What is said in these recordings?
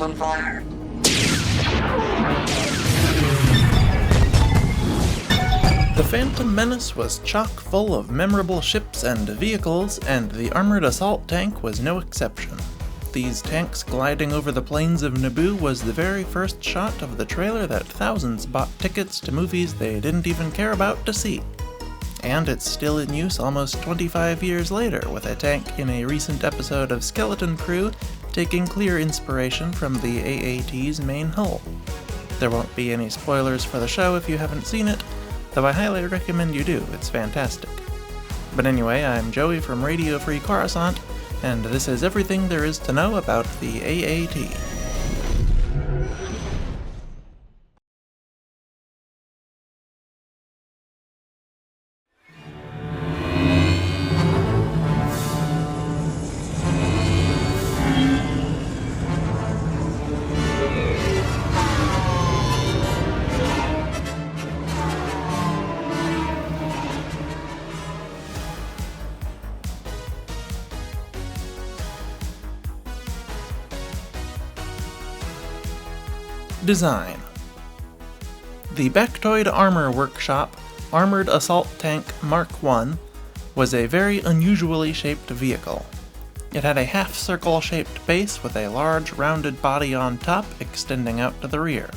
open fire. The Phantom Menace was chock full of memorable ships and vehicles, and the armored assault tank was no exception. These tanks gliding over the plains of Naboo was the very first shot of the trailer that thousands bought tickets to movies they didn't even care about to see. And it's still in use almost 25 years later, with a tank in a recent episode of Skeleton Crew taking clear inspiration from the AAT's main hull. There won't be any spoilers for the show if you haven't seen it, though I highly recommend you do, it's fantastic. But anyway, I'm Joey from Radio Free Coruscant, and this is everything there is to know about the AAT. Design. The Bactoid Armor Workshop Armored Assault Tank Mark I was a very unusually shaped vehicle. It had a half-circle shaped base with a large rounded body on top extending out to the rear.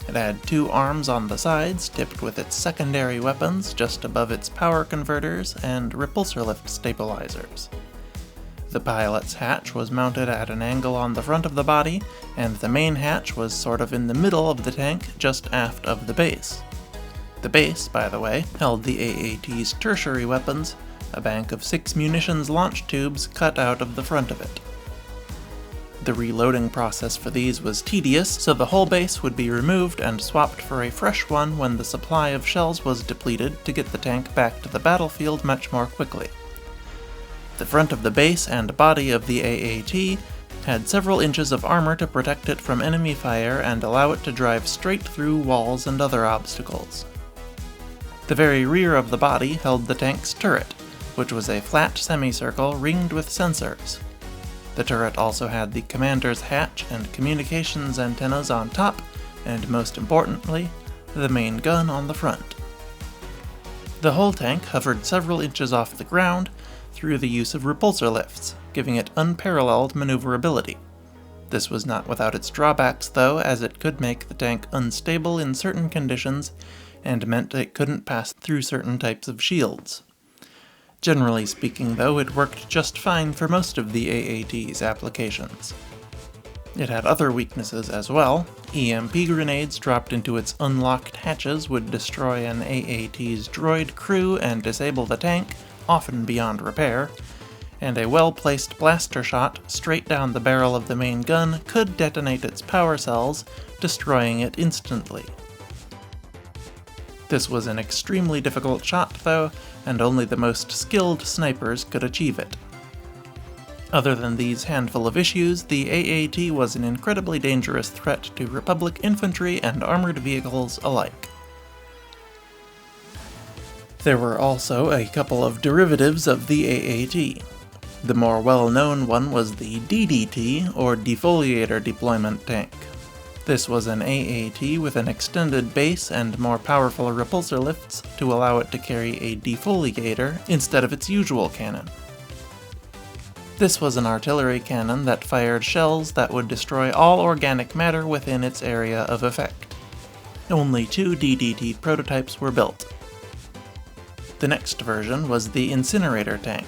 It had two arms on the sides tipped with its secondary weapons just above its power converters and repulsor lift stabilizers. The pilot's hatch was mounted at an angle on the front of the body, and the main hatch was sort of in the middle of the tank, just aft of the base. The base, by the way, held the AAT's tertiary weapons, a bank of 6 munitions launch tubes cut out of the front of it. The reloading process for these was tedious, so the whole base would be removed and swapped for a fresh one when the supply of shells was depleted to get the tank back to the battlefield much more quickly. The front of the base and body of the AAT had several inches of armor to protect it from enemy fire and allow it to drive straight through walls and other obstacles. The very rear of the body held the tank's turret, which was a flat semicircle ringed with sensors. The turret also had the commander's hatch and communications antennas on top, and most importantly, the main gun on the front. The whole tank hovered several inches off the ground through the use of repulsor lifts, giving it unparalleled maneuverability. This was not without its drawbacks though, as it could make the tank unstable in certain conditions and meant it couldn't pass through certain types of shields. Generally speaking though, it worked just fine for most of the AAT's applications. It had other weaknesses as well. EMP grenades dropped into its unlocked hatches would destroy an AAT's droid crew and disable the tank, often beyond repair, and a well-placed blaster shot straight down the barrel of the main gun could detonate its power cells, destroying it instantly. This was an extremely difficult shot though, and only the most skilled snipers could achieve it. Other than these handful of issues, the AAT was an incredibly dangerous threat to Republic infantry and armored vehicles alike. There were also a couple of derivatives of the AAT. The more well-known one was the DDT, or Defoliator Deployment Tank. This was an AAT with an extended base and more powerful repulsor lifts to allow it to carry a defoliator instead of its usual cannon. This was an artillery cannon that fired shells that would destroy all organic matter within its area of effect. Only 2 DDT prototypes were built. The next version was the Incinerator Tank.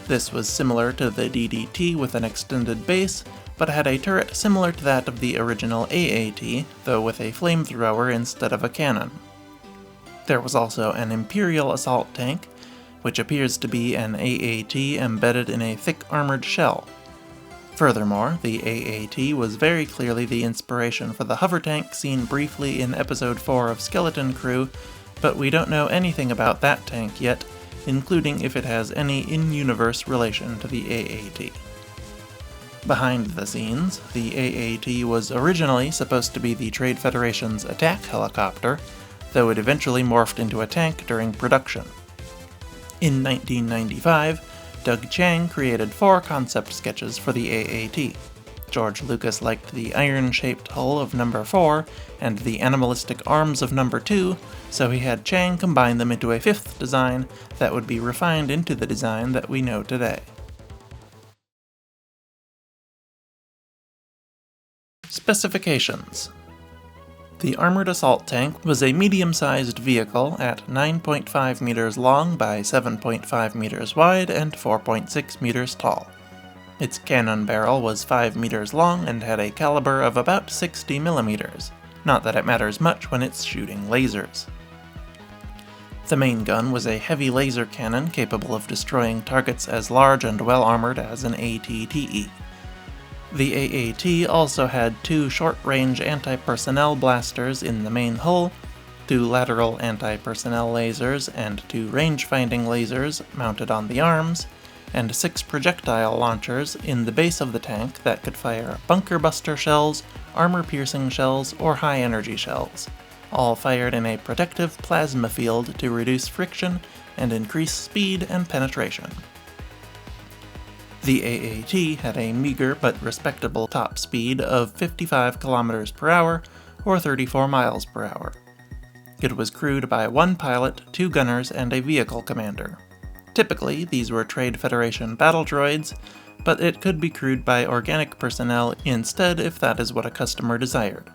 This was similar to the DDT with an extended base, but had a turret similar to that of the original AAT, though with a flamethrower instead of a cannon. There was also an Imperial Assault Tank, which appears to be an AAT embedded in a thick armored shell. Furthermore, the AAT was very clearly the inspiration for the hover tank seen briefly in Episode 4 of Skeleton Crew, but we don't know anything about that tank yet, including if it has any in-universe relation to the AAT. Behind the scenes, the AAT was originally supposed to be the Trade Federation's attack helicopter, though it eventually morphed into a tank during production. In 1995, Doug Chiang created 4 concept sketches for the AAT. George Lucas liked the iron-shaped hull of number 4 and the animalistic arms of number 2, so he had Chang combine them into a 5th design that would be refined into the design that we know today. Specifications. The Armored Assault Tank was a medium-sized vehicle at 9.5 meters long by 7.5 meters wide and 4.6 meters tall. Its cannon barrel was 5 meters long and had a caliber of about 60 millimeters, not that it matters much when it's shooting lasers. The main gun was a heavy laser cannon capable of destroying targets as large and well-armored as an AT-TE. The AAT also had 2 short-range anti-personnel blasters in the main hull, 2 lateral anti-personnel lasers and 2 range-finding lasers mounted on the arms, and 6 projectile launchers in the base of the tank that could fire bunker buster shells, armor-piercing shells, or high-energy shells, all fired in a protective plasma field to reduce friction and increase speed and penetration. The AAT had a meager but respectable top speed of 55 km per hour, or 34 miles per hour. It was crewed by 1 pilot, 2 gunners, and a vehicle commander. Typically, these were Trade Federation battle droids, but it could be crewed by organic personnel instead if that is what a customer desired.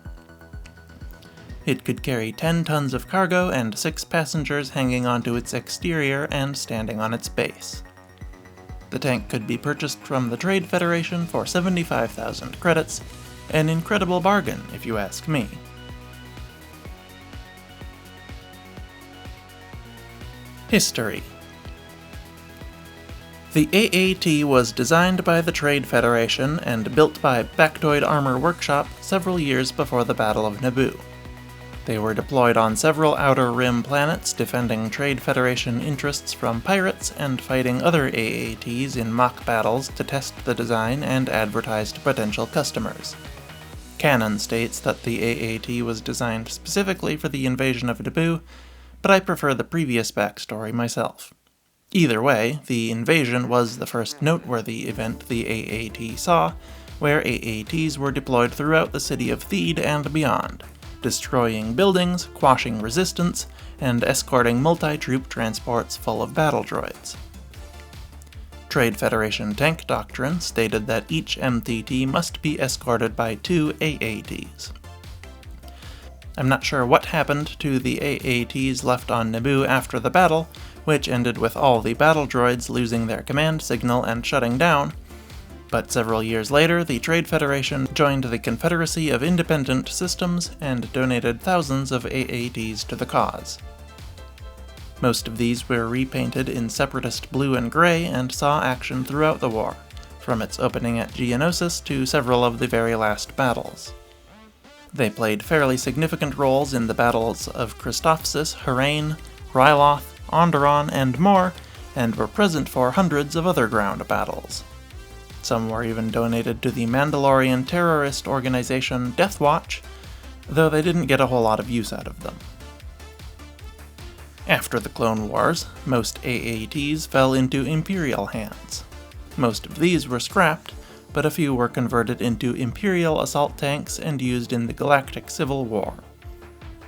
It could carry 10 tons of cargo and 6 passengers hanging onto its exterior and standing on its base. The tank could be purchased from the Trade Federation for 75,000 credits, an incredible bargain if you ask me. History. The AAT was designed by the Trade Federation and built by Factoid Armor Workshop several years before the Battle of Naboo. They were deployed on several Outer Rim planets, defending Trade Federation interests from pirates and fighting other AATs in mock battles to test the design and advertise to potential customers. Canon states that the AAT was designed specifically for the invasion of Naboo, but I prefer the previous backstory myself. Either way, the invasion was the first noteworthy event the AAT saw, where AATs were deployed throughout the city of Theed and beyond, destroying buildings, quashing resistance, and escorting multi-troop transports full of battle droids. Trade Federation tank doctrine stated that each MTT must be escorted by 2 AATs. I'm not sure what happened to the AATs left on Naboo after the battle, which ended with all the battle droids losing their command signal and shutting down, but several years later the Trade Federation joined the Confederacy of Independent Systems and donated thousands of AATs to the cause. Most of these were repainted in Separatist blue and gray and saw action throughout the war, from its opening at Geonosis to several of the very last battles. They played fairly significant roles in the battles of Christophsis, Harain, Ryloth, Onderon, and more, and were present for hundreds of other ground battles. Some were even donated to the Mandalorian terrorist organization Death Watch, though they didn't get a whole lot of use out of them. After the Clone Wars, most AATs fell into Imperial hands. Most of these were scrapped, but a few were converted into Imperial assault tanks and used in the Galactic Civil War.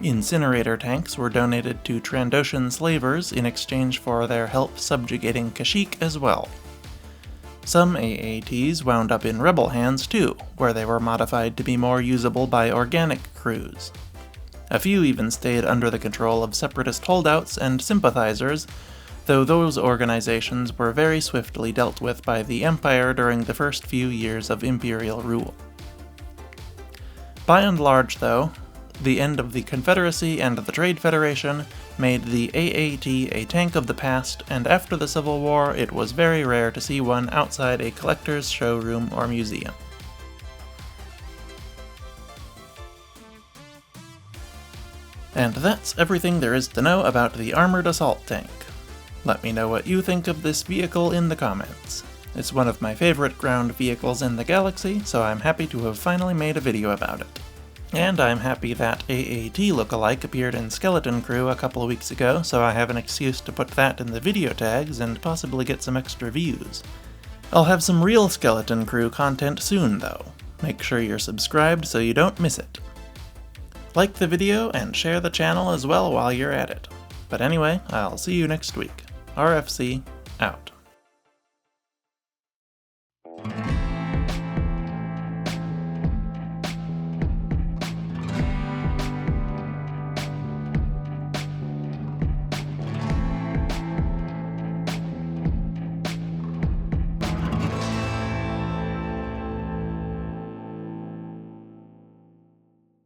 Incinerator tanks were donated to Trandoshan slavers in exchange for their help subjugating Kashyyyk as well. Some AATs wound up in Rebel hands too, where they were modified to be more usable by organic crews. A few even stayed under the control of Separatist holdouts and sympathizers, though those organizations were very swiftly dealt with by the Empire during the first few years of Imperial rule. By and large, though, the end of the Confederacy and the Trade Federation made the AAT a tank of the past, and after the Civil War it was very rare to see one outside a collector's showroom or museum. And that's everything there is to know about the Armored Assault Tank. Let me know what you think of this vehicle in the comments. It's one of my favorite ground vehicles in the galaxy, so I'm happy to have finally made a video about it. And I'm happy that AAT lookalike appeared in Skeleton Crew a couple of weeks ago, so I have an excuse to put that in the video tags and possibly get some extra views. I'll have some real Skeleton Crew content soon, though. Make sure you're subscribed so you don't miss it. Like the video and share the channel as well while you're at it. But anyway, I'll see you next week. RFC, out.